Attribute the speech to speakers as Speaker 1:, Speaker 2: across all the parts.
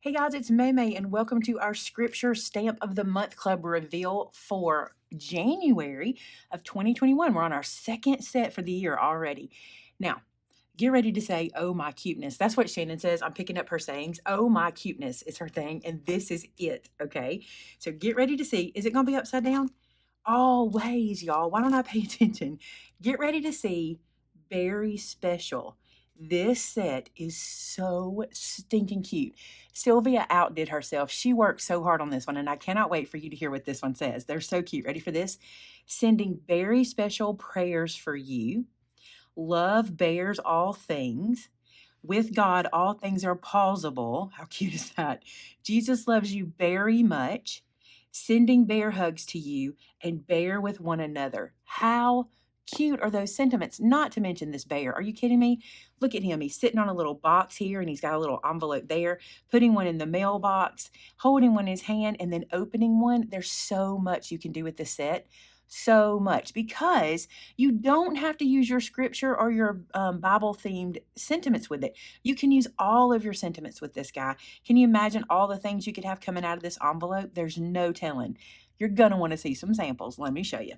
Speaker 1: Hey guys, it's Maymay, and welcome to our Scripture Stamp of the Month Club reveal for January of 2021. We're on our second set for the year already. Now, get ready to say, "Oh, my cuteness." That's what Shannon says. I'm picking up her sayings. "Oh, my cuteness" is her thing, and this is it, okay? So get ready to see. Is it going to be upside down? Always, y'all. Why don't I pay attention? Get ready to see very special. This set is so stinking cute. Sylvia outdid herself. She worked so hard on this one, and I cannot wait for you to hear what this one says. They're so cute. Ready for this? Sending very special prayers for you. Love bears all things. With God, all things are plausible. How cute is that? Jesus loves you very much. Sending bear hugs to you and bear with one another. How cute are those sentiments? Not to mention this bear. Are you kidding me? Look at him. He's sitting on a little box here and he's got a little envelope there, putting one in the mailbox, holding one in his hand, and then opening one. There's so much you can do with this set. So much because you don't have to use your scripture or your Bible themed sentiments with it. You can use all of your sentiments with this guy. Can you imagine all the things you could have coming out of this envelope? There's no telling. You're going to want to see some samples. Let me show you.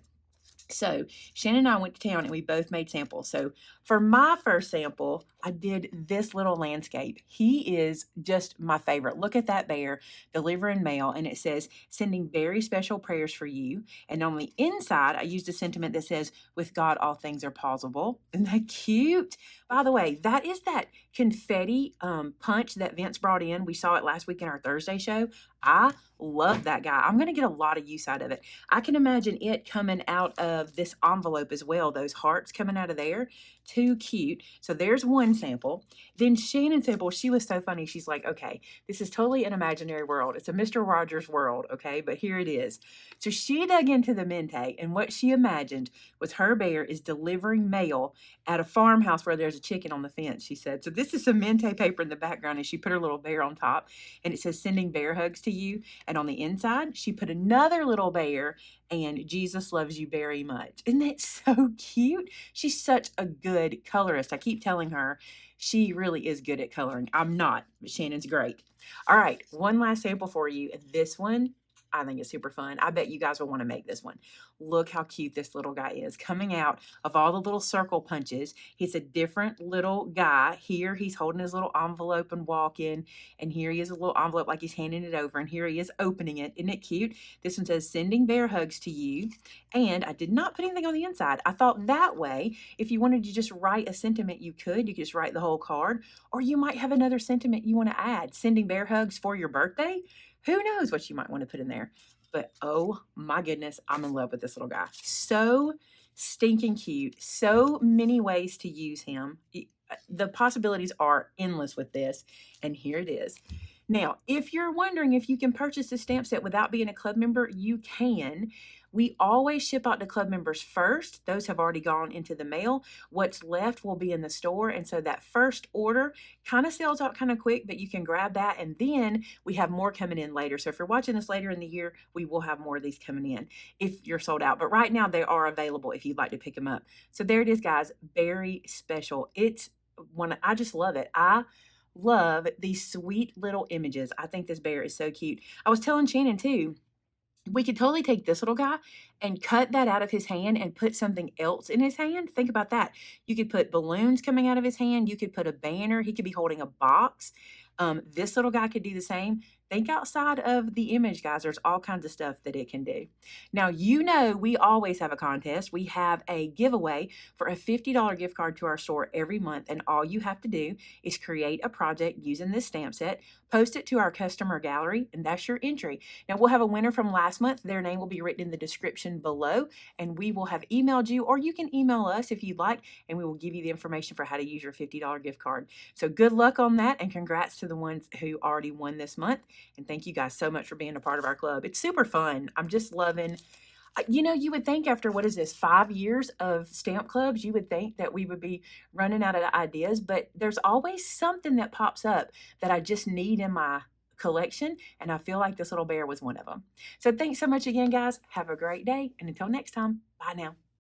Speaker 1: So Shannon and I went to town and we both made samples. So for my first sample, I did this little landscape. He is just my favorite. Look at that bear delivering mail, and it says, "Sending very special prayers for you." And on the inside, I used a sentiment that says, "With God, all things are possible." Isn't that cute? By the way, that is that confetti punch that Vince brought in. We saw it last week in our Thursday show. I love that guy. I'm going to get a lot of use out of it. I can imagine it coming out of this envelope as well. Those hearts coming out of there. Too cute. So there's one sample. Then Shannon's sample, she was so funny. She's like, "Okay, this is totally an imaginary world. It's a Mr. Rogers world, okay? But here it is." So she dug into the mente, and what she imagined was her bear is delivering mail at a farmhouse where there's a chicken on the fence, she said. So this is some mente paper in the background, and she put her little bear on top, and it says, "Sending bear hugs to you." And on the inside, she put another little bear and "Jesus loves you very much." Isn't that so cute? She's such a good colorist. I keep telling her she really is good at coloring. I'm not, but Shannon's great. All right, one last sample for you. This one, I think it's super fun. I bet you guys will want to make this one. Look how cute this little guy is coming out of all the little circle punches. He's a different little guy. Here he's holding his little envelope and walking, and here he is, a little envelope like he's handing it over, and here he is opening it. Isn't it cute? This one says, "Sending bear hugs to you." And I did not put anything on the inside. I thought that way, if you wanted to just write a sentiment, you could. You could just write the whole card, or you might have another sentiment you want to add. Sending bear hugs for your birthday. Who knows what you might want to put in there? But oh my goodness, I'm in love with this little guy. So stinking cute. So many ways to use him. The possibilities are endless with this. And here it is. Now, if you're wondering if you can purchase this stamp set without being a club member, you can. We always ship out to club members first. Those have already gone into the mail. What's left will be in the store. And so that first order kind of sells out kind of quick, but you can grab that. And then we have more coming in later. So if you're watching this later in the year, we will have more of these coming in if you're sold out. But right now they are available if you'd like to pick them up. So there it is, guys. Very special. It's one, I just love it. I love these sweet little images. I think this bear is so cute. I was telling Shannon too, we could totally take this little guy and cut that out of his hand and put something else in his hand. Think about that. You could put balloons coming out of his hand. You could put a banner. He could be holding a box. This little guy could do the same. Think outside of the image, guys. There's all kinds of stuff that it can do. Now, you know we always have a contest. We have a giveaway for a $50 gift card to our store every month, and all you have to do is create a project using this stamp set, post it to our customer gallery, and that's your entry. Now, we'll have a winner from last month. Their name will be written in the description below, and we will have emailed you, or you can email us if you'd like, and we will give you the information for how to use your $50 gift card. So good luck on that, and congrats to the ones who already won this month. And thank you guys so much for being a part of our club. It's super fun. I'm just loving, you would think after, what is this, 5 years of stamp clubs, you would think that we would be running out of ideas, but there's always something that pops up that I just need in my collection, and I feel like this little bear was one of them. So thanks so much again, guys. Have a great day, and until next time, bye now.